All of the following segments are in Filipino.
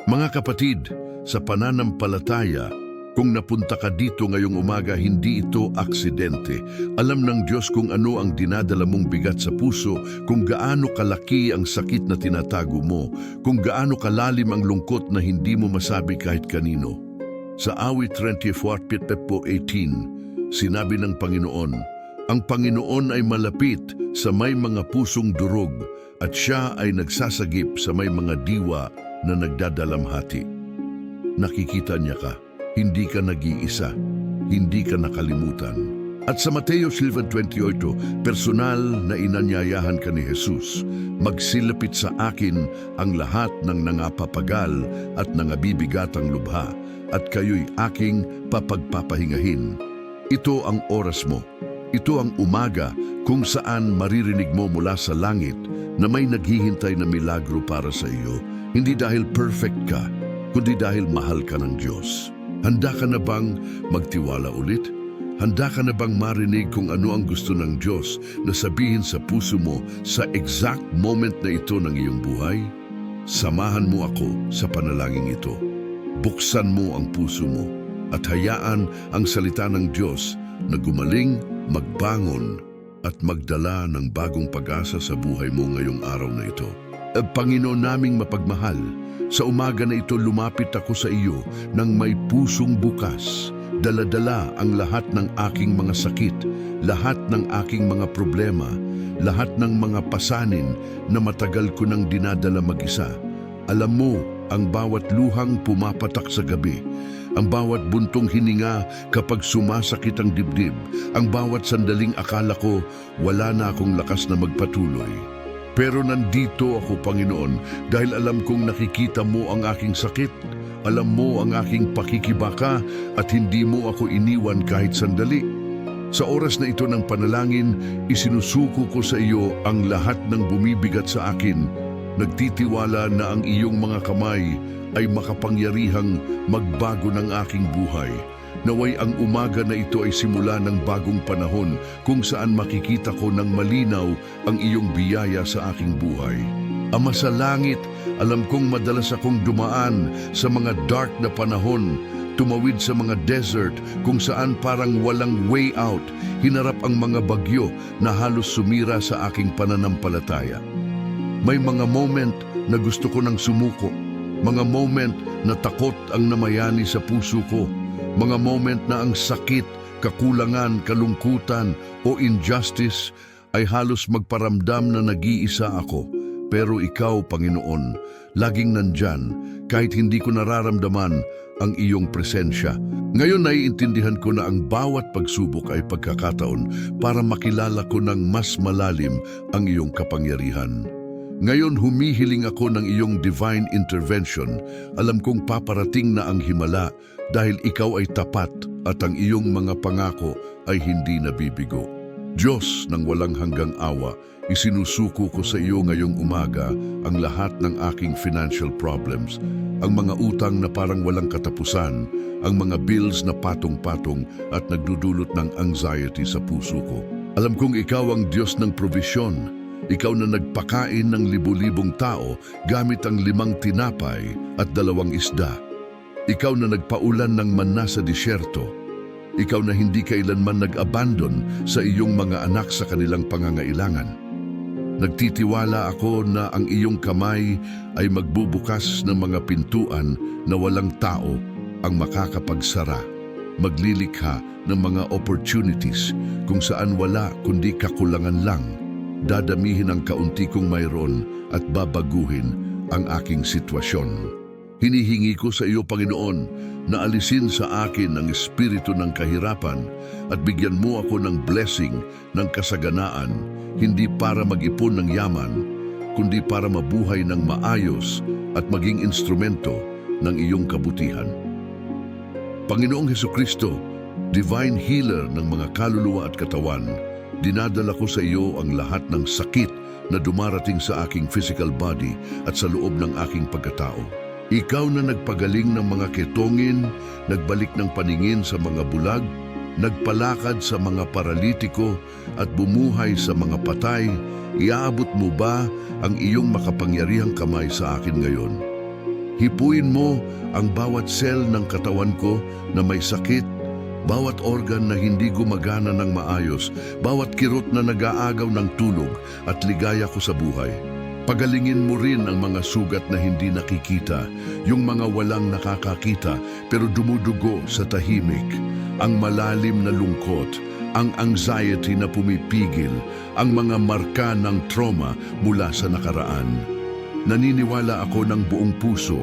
Mga kapatid, sa pananampalataya, kung napunta ka dito ngayong umaga, hindi ito aksidente. Alam ng Diyos kung ano ang dinadala mong bigat sa puso, kung gaano kalaki ang sakit na tinatago mo, kung gaano kalalim ang lungkot na hindi mo masabi kahit kanino. Sa awit 24:18, sinabi ng Panginoon, ang Panginoon ay malapit sa may mga pusong durog at siya ay nagsasagip sa may mga diwa na nagdadalamhati. Nakikita niya ka, hindi ka nag-iisa, hindi ka nakalimutan. At sa Mateo 7:28, personal na inanyayahan ka ni Jesus, magsilapit sa akin ang lahat ng nangapapagal at nangabibigatang lubha, at kayo'y aking papagpapahingahin. Ito ang oras mo. Ito ang umaga kung saan maririnig mo mula sa langit na may naghihintay na milagro para sa iyo. Hindi dahil perfect ka, kundi dahil mahal ka ng Diyos. Handa ka na bang magtiwala ulit? Handa ka na bang marinig kung ano ang gusto ng Diyos na sabihin sa puso mo sa exact moment na ito ng iyong buhay? Samahan mo ako sa panalangin ito. Buksan mo ang puso mo at hayaan ang salita ng Diyos na gumaling, magbangon at magdala ng bagong pag-asa sa buhay mo ngayong araw na ito. Panginoon naming mapagmahal, sa umaga na ito lumapit ako sa iyo ng may pusong bukas. Dala-dala ang lahat ng aking mga sakit, lahat ng aking mga problema, lahat ng mga pasanin na matagal ko nang dinadala mag-isa. Alam mo ang bawat luhang pumapatak sa gabi, ang bawat buntong hininga kapag sumasakit ang dibdib, ang bawat sandaling akala ko wala na akong lakas na magpatuloy. Pero nandito ako, Panginoon, dahil alam kong nakikita mo ang aking sakit, alam mo ang aking pakikibaka at hindi mo ako iniwan kahit sandali. Sa oras na ito ng panalangin, isinusuko ko sa iyo ang lahat ng bumibigat sa akin, nagtitiwala na ang iyong mga kamay ay makapangyarihang magbago ng aking buhay. Naway ang umaga na ito ay simula ng bagong panahon kung saan makikita ko ng malinaw ang iyong biyaya sa aking buhay. Ama sa langit, alam kong madalas akong dumaan sa mga dark na panahon, tumawid sa mga desert kung saan parang walang way out, hinarap ang mga bagyo na halos sumira sa aking pananampalataya. May mga moment na gusto ko nang sumuko, mga moment na takot ang namayani sa puso ko, mga moment na ang sakit, kakulangan, kalungkutan o injustice ay halos magparamdam na nag-iisa ako. Pero ikaw, Panginoon, laging nandyan kahit hindi ko nararamdaman ang iyong presensya. Ngayon naiintindihan ko na ang bawat pagsubok ay pagkakataon para makilala ko ng mas malalim ang iyong kapangyarihan. Ngayon humihiling ako ng iyong divine intervention. Alam kong paparating na ang himala dahil ikaw ay tapat at ang iyong mga pangako ay hindi nabibigo. Diyos ng walang hanggang awa, isinusuko ko sa iyo ngayong umaga ang lahat ng aking financial problems, ang mga utang na parang walang katapusan, ang mga bills na patong-patong at nagdudulot ng anxiety sa puso ko. Alam kong ikaw ang Diyos ng provisyon. Ikaw na nagpakain ng libu-libong tao gamit ang 5 tinapay at 2 isda. Ikaw na nagpaulan ng manna sa disyerto. Ikaw na hindi kailanman nag-abandon sa iyong mga anak sa kanilang pangangailangan. Nagtitiwala ako na ang iyong kamay ay magbubukas ng mga pintuan na walang tao ang makakapagsara, maglilikha ng mga opportunities kung saan wala kundi kakulangan lang. Dadamihin ang kaunti kong mayroon at babaguhin ang aking sitwasyon. Hinihingi ko sa iyo, Panginoon, na alisin sa akin ang espiritu ng kahirapan at bigyan mo ako ng blessing, ng kasaganaan, hindi para mag-ipon ng yaman, kundi para mabuhay ng maayos at maging instrumento ng iyong kabutihan. Panginoong Hesukristo, divine healer ng mga kaluluwa at katawan, dinadala ko sa iyo ang lahat ng sakit na dumarating sa aking physical body at sa loob ng aking pagkatao. Ikaw na nagpagaling ng mga ketongin, nagbalik ng paningin sa mga bulag, nagpalakad sa mga paralitiko at bumuhay sa mga patay, iaabot mo ba ang iyong makapangyarihang kamay sa akin ngayon? Hipuin mo ang bawat cell ng katawan ko na may sakit, bawat organ na hindi gumagana ng maayos, bawat kirot na nag-aagaw ng tulog at ligaya ko sa buhay. Pagalingin mo rin ang mga sugat na hindi nakikita, yung mga walang nakakakita pero dumudugo sa tahimik, ang malalim na lungkot, ang anxiety na pumipigil, ang mga marka ng trauma mula sa nakaraan. Naniniwala ako ng buong puso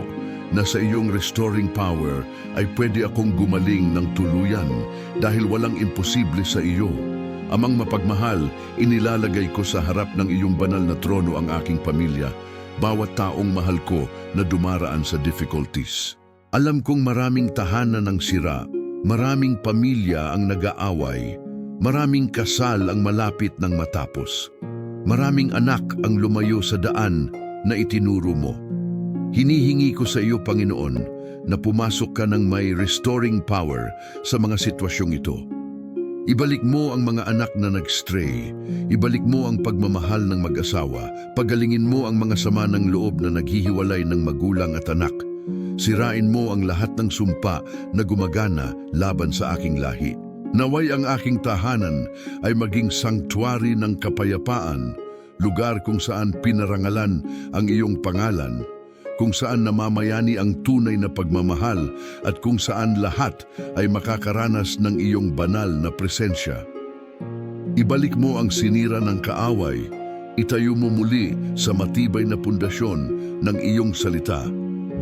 na sa iyong restoring power ay pwede akong gumaling ng tuluyan dahil walang imposible sa iyo. Amang mapagmahal, inilalagay ko sa harap ng iyong banal na trono ang aking pamilya, bawat taong mahal ko na dumaraan sa difficulties. Alam kong maraming tahanan ng sira, maraming pamilya ang nag-aaway, maraming kasal ang malapit ng matapos, maraming anak ang lumayo sa daan na itinuro mo. Hinihingi ko sa iyo, Panginoon, na pumasok ka ng may restoring power sa mga sitwasyong ito. Ibalik mo ang mga anak na nag-stray, ibalik mo ang pagmamahal ng mag-asawa, pagalingin mo ang mga sama ng loob na naghihiwalay ng magulang at anak. Sirain mo ang lahat ng sumpa na gumagana laban sa aking lahi. Naway ang aking tahanan ay maging sanctuary ng kapayapaan, lugar kung saan pinarangalan ang iyong pangalan, kung saan namamayani ang tunay na pagmamahal at kung saan lahat ay makakaranas ng iyong banal na presensya. Ibalik mo ang sinira ng kaaway, itayo mo muli sa matibay na pundasyon ng iyong salita.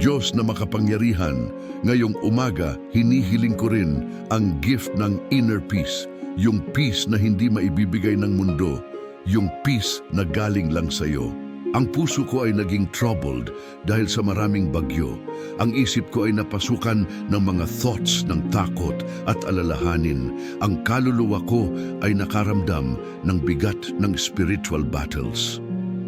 Diyos na makapangyarihan, ngayong umaga hinihiling ko rin ang gift ng inner peace, yung peace na hindi maibibigay ng mundo, yung peace na galing lang sa iyo. Ang puso ko ay naging troubled dahil sa maraming bagyo. Ang isip ko ay napasukan ng mga thoughts ng takot at alalahanin. Ang kaluluwa ko ay nakaramdam ng bigat ng spiritual battles.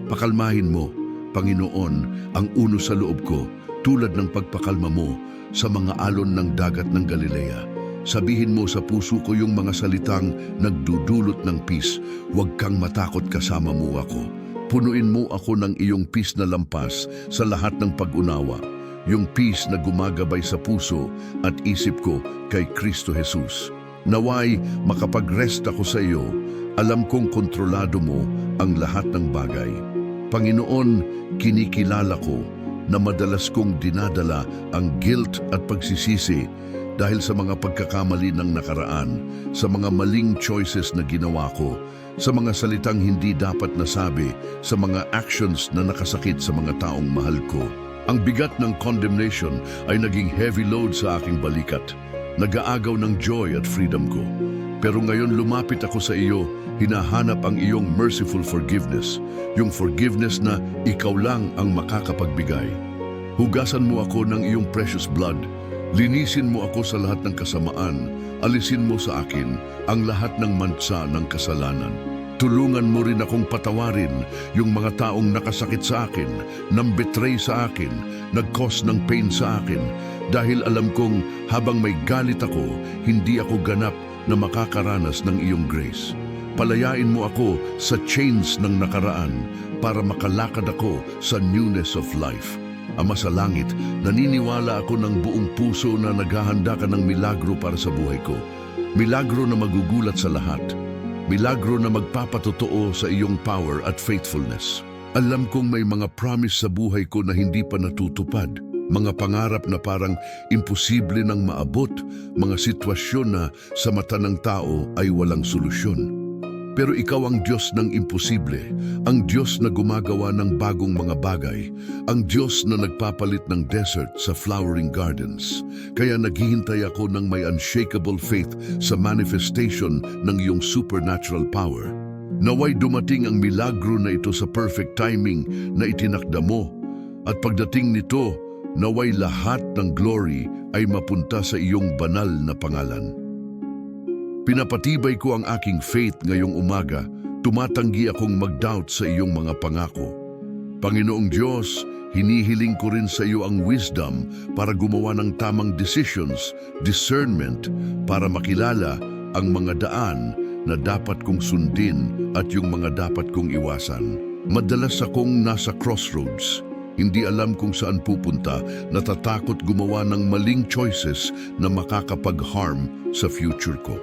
Pakalmahin mo, Panginoon, ang uno sa loob ko, tulad ng pagpakalma mo sa mga alon ng dagat ng Galilea. Sabihin mo sa puso ko yung mga salitang nagdudulot ng peace, huwag kang matakot, kasama mo ako. Punuin mo ako ng iyong peace na lampas sa lahat ng pag-unawa, yung peace na gumagabay sa puso at isip ko kay Kristo Jesus. Naway makapag-rest ako sa iyo, alam kong kontrolado mo ang lahat ng bagay. Panginoon, kinikilala ko na madalas kong dinadala ang guilt at pagsisisi dahil sa mga pagkakamali ng nakaraan, sa mga maling choices na ginawa ko, sa mga salitang hindi dapat nasabi, sa mga actions na nakasakit sa mga taong mahal ko. Ang bigat ng condemnation ay naging heavy load sa aking balikat. Nag-aagaw ng joy at freedom ko. Pero ngayon lumapit ako sa iyo, hinahanap ang iyong merciful forgiveness, yung forgiveness na ikaw lang ang makakapagbigay. Hugasan mo ako ng iyong precious blood. Linisin mo ako sa lahat ng kasamaan, alisin mo sa akin ang lahat ng mansa ng kasalanan. Tulungan mo rin akong patawarin yung mga taong nakasakit sa akin, nang-betray sa akin, nag-cause ng pain sa akin, dahil alam kong habang may galit ako, hindi ako ganap na makakaranas ng iyong grace. Palayain mo ako sa chains ng nakaraan para makalakad ako sa newness of life. Ama sa langit, naniniwala ako ng buong puso na naghahanda ka ng milagro para sa buhay ko. Milagro na magugulat sa lahat. Milagro na magpapatotoo sa iyong power at faithfulness. Alam kong may mga promise sa buhay ko na hindi pa natutupad. Mga pangarap na parang imposible nang maabot. Mga sitwasyon na sa mata ng tao ay walang solusyon. Pero ikaw ang Diyos ng imposible, ang Diyos na gumagawa ng bagong mga bagay, ang Diyos na nagpapalit ng desert sa flowering gardens. Kaya naghihintay ako ng may unshakable faith sa manifestation ng iyong supernatural power. Naway dumating ang milagro na ito sa perfect timing na itinakda mo. At pagdating nito, naway lahat ng glory ay mapunta sa iyong banal na pangalan. Pinapatibay ko ang aking faith ngayong umaga, tumatanggi akong mag-doubt sa iyong mga pangako. Panginoong Diyos, hinihiling ko rin sa iyo ang wisdom para gumawa ng tamang decisions, discernment, para makilala ang mga daan na dapat kong sundin at yung mga dapat kong iwasan. Madalas akong nasa crossroads. Hindi alam kung saan pupunta, natatakot gumawa ng maling choices na makakapag-harm sa future ko.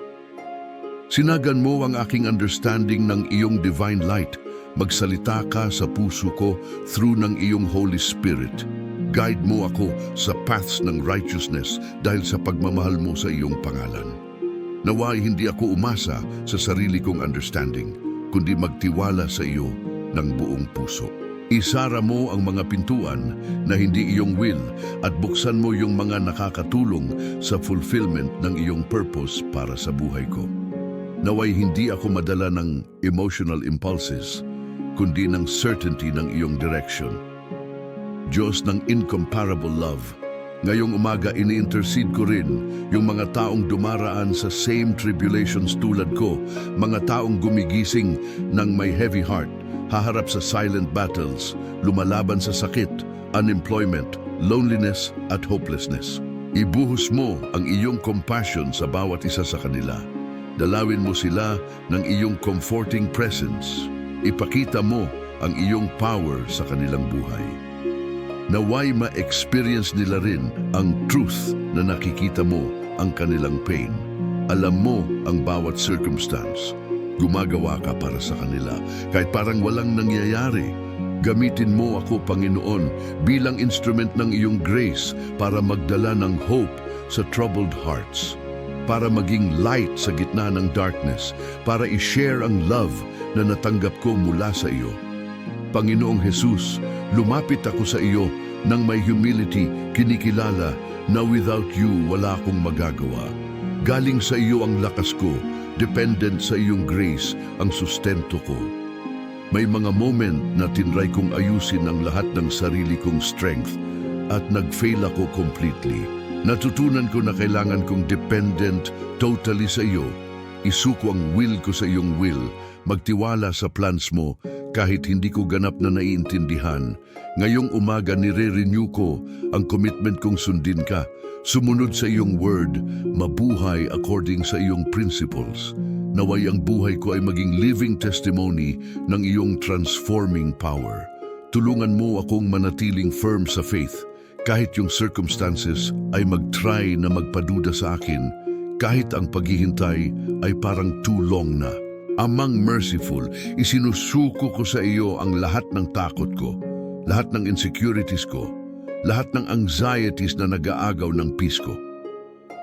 Sinagan mo ang aking understanding ng iyong divine light. Magsalita ka sa puso ko through ng iyong Holy Spirit. Guide mo ako sa paths ng righteousness dahil sa pagmamahal mo sa iyong pangalan. Naway hindi ako umasa sa sarili kong understanding, kundi magtiwala sa iyo ng buong puso. Isara mo ang mga pintuan na hindi iyong will at buksan mo yung mga nakakatulong sa fulfillment ng iyong purpose para sa buhay ko. Naway hindi ako madala ng emotional impulses, kundi ng certainty ng iyong direction. Diyos ng incomparable love, ngayong umaga ini-intercede ko rin yung mga taong dumaraan sa same tribulations tulad ko, mga taong gumigising ng may heavy heart, haharap sa silent battles, lumalaban sa sakit, unemployment, loneliness at hopelessness. Ibuhos mo ang iyong compassion sa bawat isa sa kanila. Dalawin mo sila ng iyong comforting presence. Ipakita mo ang iyong power sa kanilang buhay. Naway ma-experience nila rin ang truth na nakikita mo ang kanilang pain. Alam mo ang bawat circumstance. Gumagawa ka para sa kanila. Kahit parang walang nangyayari, gamitin mo ako, Panginoon, bilang instrument ng iyong grace para magdala ng hope sa troubled hearts, para maging light sa gitna ng darkness, para i-share ang love na natanggap ko mula sa iyo. Panginoong Jesus, lumapit ako sa iyo nang may humility, kinikilala na without you wala akong magagawa. Galing sa iyo ang lakas ko, dependent sa iyong grace ang sustento ko. May mga moment na tinry kong ayusin ang lahat ng sarili kong strength at nag-fail ako completely. Natutunan ko na kailangan kong dependent totally sa iyo. Isuko ang will ko sa iyong will, magtiwala sa plans mo kahit hindi ko ganap na naiintindihan. Ngayong umaga nire-renew ko ang commitment kong sundin ka, sumunod sa iyong word, mabuhay according sa iyong principles. Naway ang buhay ko ay maging living testimony ng iyong transforming power. Tulungan mo akong manatiling firm sa faith, kahit yung circumstances ay mag-try na magpaduda sa akin, kahit ang paghihintay ay parang too long na. Amang merciful, isinusuko ko sa iyo ang lahat ng takot ko, lahat ng insecurities ko, lahat ng anxieties na nag-aagaw ng peace ko.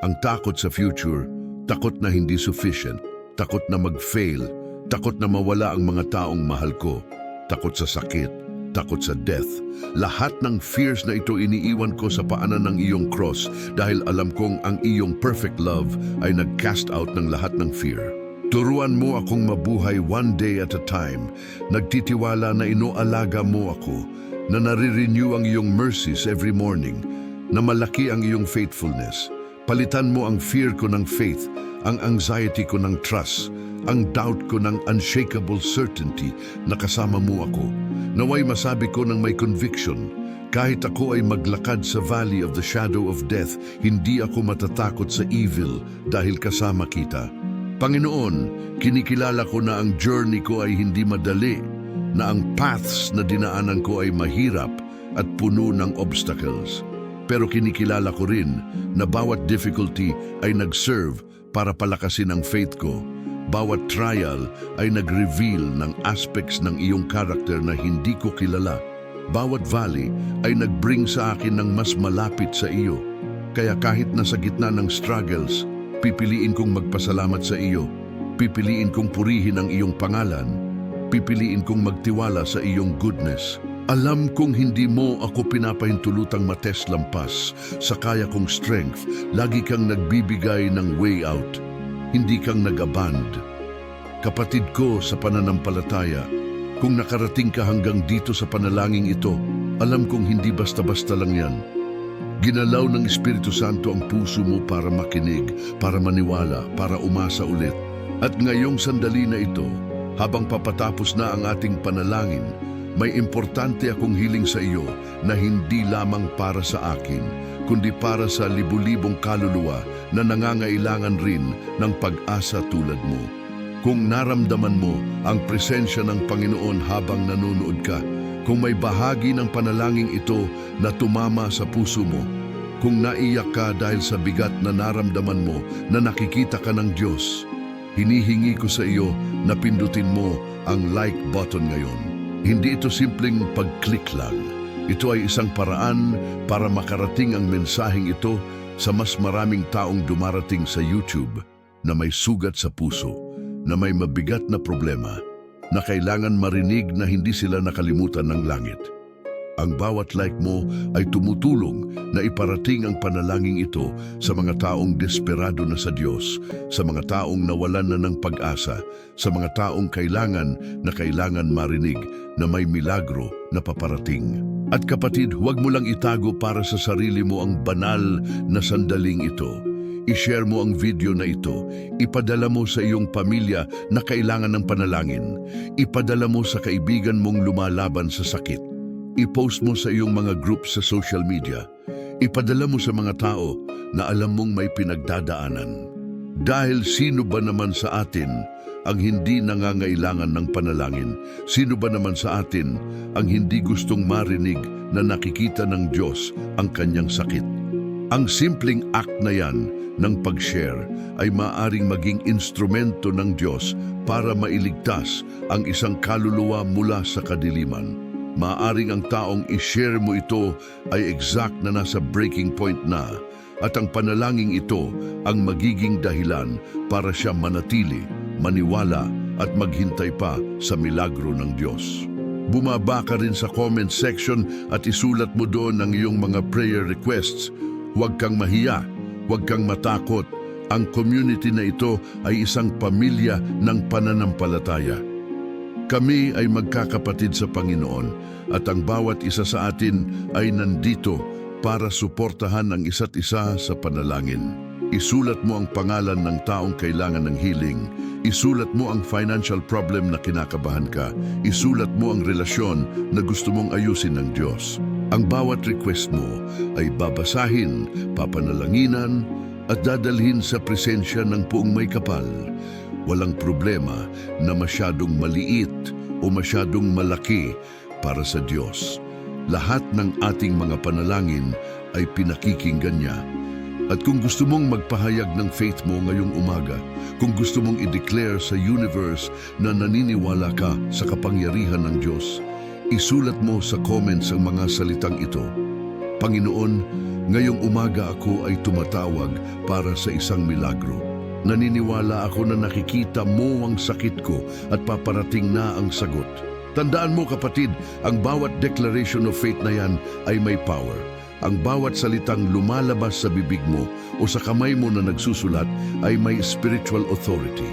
Ang takot sa future, takot na hindi sufficient, takot na mag-fail, takot na mawala ang mga taong mahal ko, takot sa sakit, takot sa death. Lahat ng fears na ito iniiwan ko sa paanan ng iyong cross dahil alam kong ang iyong perfect love ay nag-cast out ng lahat ng fear. Turuan mo akong mabuhay one day at a time, nagtitiwala na inoalaga mo ako, na nare-renew ang iyong mercies every morning, na malaki ang iyong faithfulness. Palitan mo ang fear ko ng faith, ang anxiety ko ng trust, ang doubt ko ng unshakable certainty na kasama mo ako. Naway masabi ko ng may conviction, kahit ako ay maglakad sa valley of the shadow of death, hindi ako matatakot sa evil dahil kasama kita. Panginoon, kinikilala ko na ang journey ko ay hindi madali, na ang paths na dinaanan ko ay mahirap at puno ng obstacles. Pero kinikilala ko rin na bawat difficulty ay nag-serve para palakasin ang faith ko. Bawat trial ay nag-reveal ng aspects ng iyong character na hindi ko kilala. Bawat valley ay nag-bring sa akin ng mas malapit sa iyo. Kaya kahit nasa gitna ng struggles, pipiliin kong magpasalamat sa iyo. Pipiliin kong purihin ang iyong pangalan. Pipiliin kong magtiwala sa iyong goodness. Alam kong hindi mo ako pinapahintulutang mates lampas sa kaya kong strength. Lagi kang nagbibigay ng way out. Hindi kang nag-aband. Kapatid ko sa pananampalataya, kung nakarating ka hanggang dito sa panalangin ito, alam kong hindi basta-basta lang yan. Ginalaw ng Espiritu Santo ang puso mo para makinig, para maniwala, para umasa ulit. At ngayong sandali na ito, habang papatapos na ang ating panalangin, may importante akong hiling sa iyo na hindi lamang para sa akin, kundi para sa libu-libong kaluluwa na nangangailangan rin ng pag-asa tulad mo. Kung naramdaman mo ang presensya ng Panginoon habang nanonood ka, Kung may bahagi ng panalangin ito na tumama sa puso mo, kung naiyak ka dahil sa bigat na naramdaman mo na nakikita ka ng Diyos, hinihingi ko sa iyo na pindutin mo ang like button ngayon. Hindi ito simpleng pag-click lang. Ito ay isang paraan para makarating ang mensaheng ito sa mas maraming taong dumarating sa YouTube na may sugat sa puso, na may mabigat na problema, na kailangan marinig na hindi sila nakalimutan ng langit. Ang bawat like mo ay tumutulong na iparating ang panalangin ito sa mga taong desperado na sa Diyos, sa mga taong nawalan na ng pag-asa, sa mga taong kailangan marinig na may milagro na paparating. At kapatid, huwag mo lang itago para sa sarili mo ang banal na sandaling ito. I-share mo ang video na ito. Ipadala mo sa iyong pamilya na kailangan ng panalangin. Ipadala mo sa kaibigan mong lumalaban sa sakit. I-post mo sa iyong mga groups sa social media. Ipadala mo sa mga tao na alam mong may pinagdadaanan. Dahil sino ba naman sa atin ang hindi nangangailangan ng panalangin? Sino ba naman sa atin ang hindi gustong marinig na nakikita ng Diyos ang kanyang sakit? Ang simpleng act na yan ng pag-share ay maaring maging instrumento ng Diyos para mailigtas ang isang kaluluwa mula sa kadiliman. Maaring ang taong i-share mo ito ay exact na nasa breaking point na, at ang panalangin ito ang magiging dahilan para siya manatili, maniwala at maghintay pa sa milagro ng Diyos. Bumaba ka rin sa comment section at isulat mo doon ang iyong mga prayer requests. Huwag kang mahiya, huwag kang matakot. Ang community na ito ay isang pamilya ng pananampalataya. Kami ay magkakapatid sa Panginoon at ang bawat isa sa atin ay nandito para suportahan ang isa't isa sa panalangin. Isulat mo ang pangalan ng taong kailangan ng healing. Isulat mo ang financial problem na kinakabahan ka. Isulat mo ang relasyon na gusto mong ayusin ng Diyos. Ang bawat request mo ay babasahin, papanalanginan at dadalhin sa presensya ng Poong May Kapal. Walang problema na masyadong maliit o masyadong malaki para sa Diyos. Lahat ng ating mga panalangin ay pinakikinggan niya. At kung gusto mong magpahayag ng faith mo ngayong umaga, kung gusto mong i-declare sa universe na naniniwala ka sa kapangyarihan ng Diyos, isulat mo sa comments ang mga salitang ito. Panginoon, ngayong umaga ako ay tumatawag para sa isang milagro. Naniniwala ako na nakikita mo ang sakit ko at paparating na ang sagot. Tandaan mo kapatid, ang bawat declaration of faith na yan ay may power. Ang bawat salitang lumalabas sa bibig mo o sa kamay mo na nagsusulat ay may spiritual authority.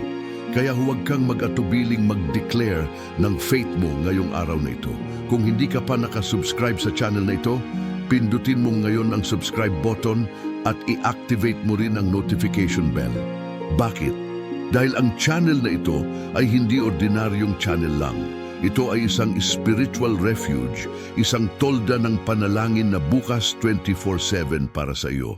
Kaya huwag kang mag-atubiling mag-declare ng faith mo ngayong araw na ito. Kung hindi ka pa nakasubscribe sa channel na ito, pindutin mo ngayon ang subscribe button at i-activate mo rin ang notification bell. Bakit? Dahil ang channel na ito ay hindi ordinaryong channel lang. Ito ay isang spiritual refuge, isang tolda ng panalangin na bukas 24/7 para sa iyo.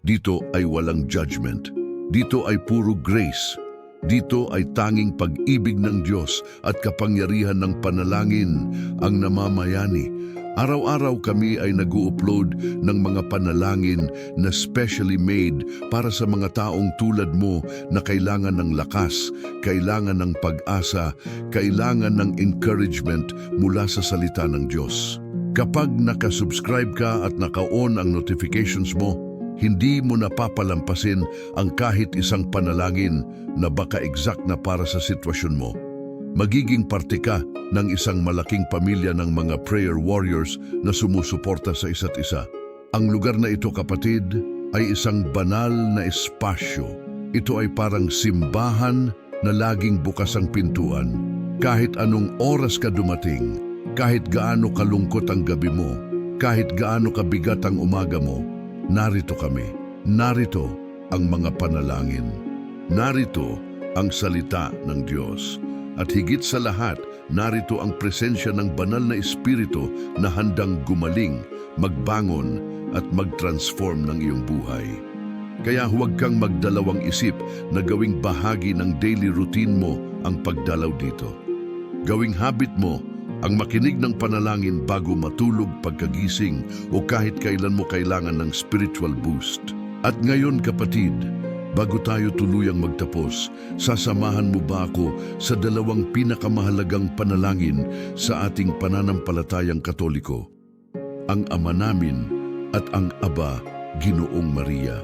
Dito ay walang judgment. Dito ay puro grace. Dito ay tanging pag-ibig ng Diyos at kapangyarihan ng panalangin ang namamayani. Araw-araw kami ay nag-upload ng mga panalangin na specially made para sa mga taong tulad mo na kailangan ng lakas, kailangan ng pag-asa, kailangan ng encouragement mula sa salita ng Diyos. Kapag nakasubscribe ka at naka-on ang notifications mo, hindi mo napapalampasin ang kahit isang panalangin na baka exact na para sa sitwasyon mo. Magiging parte ka ng isang malaking pamilya ng mga prayer warriors na sumusuporta sa isa't isa. Ang lugar na ito, kapatid, ay isang banal na espasyo. Ito ay parang simbahan na laging bukas ang pintuan. Kahit anong oras ka dumating, kahit gaano kalungkot ang gabi mo, kahit gaano kabigat ang umaga mo, narito kami. Narito ang mga panalangin. Narito ang salita ng Diyos. At higit sa lahat, narito ang presensya ng banal na espiritu na handang gumaling, magbangon at mag-transform ng iyong buhay. Kaya huwag kang magdalawang isip na gawing bahagi ng daily routine mo ang pagdalaw dito. Gawing habit mo ang makinig ng panalangin bago matulog, pagkagising o kahit kailan mo kailangan ng spiritual boost. At ngayon kapatid, bago tayo tuluyang magtapos, sasamahan mo ba ako sa dalawang pinakamahalagang panalangin sa ating pananampalatayang Katoliko? Ang Ama namin at ang Aba, Ginoong Maria.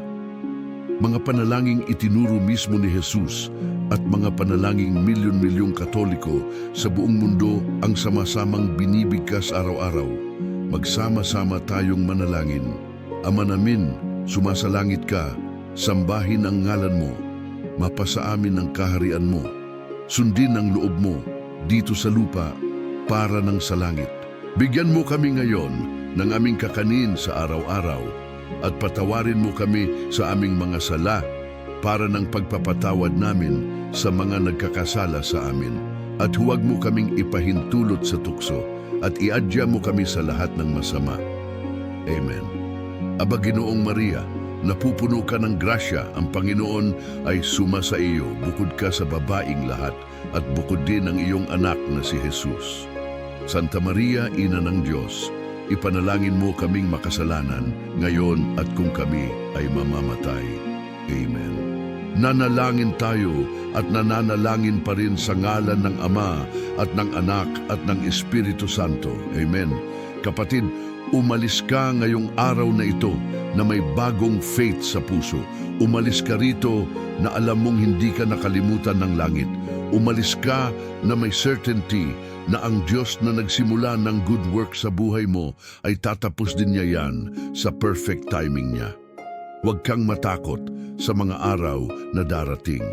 Mga panalangin itinuro mismo ni Jesus at mga panalangin milyon-milyong Katoliko sa buong mundo ang sama-samang binibigkas araw-araw. Magsama-sama tayong manalangin. Ama namin, sumasalangit ka, sambahin ang ngalan mo, mapasa amin ang kaharian mo, sundin ang loob mo dito sa lupa para ng sa langit. Bigyan mo kami ngayon ng aming kakanin sa araw-araw at patawarin mo kami sa aming mga sala para ng pagpapatawad namin sa mga nagkakasala sa amin. At huwag mo kaming ipahintulot sa tukso at iadya mo kami sa lahat ng masama. Amen. Aba Ginoong Maria, napupuno ka ng grasya, ang Panginoon ay suma sa iyo, bukod ka sa babaing lahat at bukod din ang iyong anak na si Jesus. Santa Maria, Ina ng Diyos, ipanalangin mo kaming makasalanan, ngayon at kung kami ay mamamatay. Amen. Nanalangin tayo at nananalangin pa rin sa ngalan ng Ama at ng Anak at ng Espiritu Santo. Amen. Kapatid, umalis ka ngayong araw na ito na may bagong faith sa puso. Umalis ka rito na alam mong hindi ka nakalimutan ng langit. Umalis ka na may certainty na ang Diyos na nagsimula ng good work sa buhay mo ay tatapos din niya yan sa perfect timing niya. Huwag kang matakot sa mga araw na darating.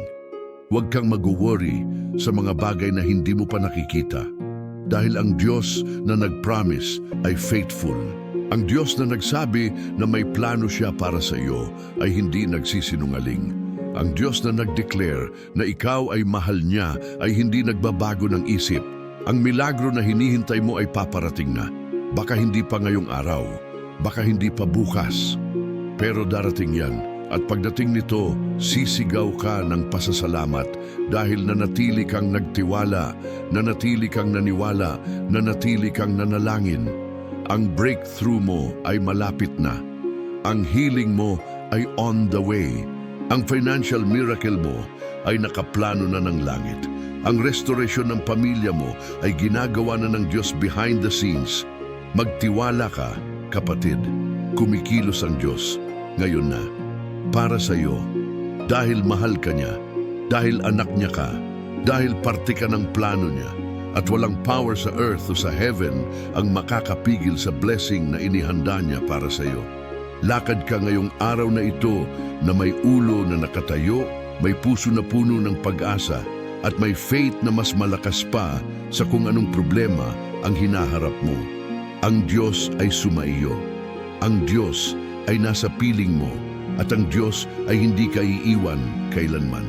Huwag kang mag-worry sa mga bagay na hindi mo pa nakikita. Dahil ang Diyos na nag-promise ay faithful. Ang Diyos na nagsabi na may plano siya para sa iyo ay hindi nagsisinungaling. Ang Diyos na nag-declare na ikaw ay mahal niya ay hindi nagbabago ng isip. Ang milagro na hinihintay mo ay paparating na. Baka hindi pa ngayong araw, baka hindi pa bukas. Pero darating yan. At pagdating nito, sisigaw ka ng pasasalamat dahil nanatili kang nagtiwala, nanatili kang naniwala, nanatili kang nanalangin. Ang breakthrough mo ay malapit na. Ang healing mo ay on the way. Ang financial miracle mo ay nakaplano na ng langit. Ang restoration ng pamilya mo ay ginagawa na ng Diyos behind the scenes. Magtiwala ka, kapatid. Kumikilos ang Diyos. Ngayon na. Para sa iyo. Dahil mahal ka niya. Dahil anak niya ka. Dahil parte ka ng plano niya. At walang power sa earth o sa heaven ang makakapigil sa blessing na inihanda niya para sa iyo. Lakad ka ngayong araw na ito na may ulo na nakatayo, may puso na puno ng pag-asa, at may faith na mas malakas pa sa kung anong problema ang hinaharap mo. Ang Diyos ay sumaiyo. Ang Diyos ay nasa piling mo. At ang Diyos ay hindi ka iiwan kailanman.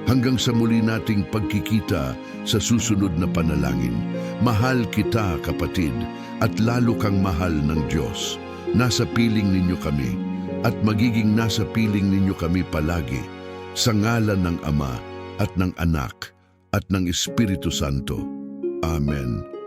Hanggang sa muli nating pagkikita sa susunod na panalangin. Mahal kita, kapatid, at lalo kang mahal ng Diyos. Nasa piling ninyo kami, at magiging nasa piling ninyo kami palagi, sa ngalan ng Ama, at ng Anak, at ng Espiritu Santo. Amen.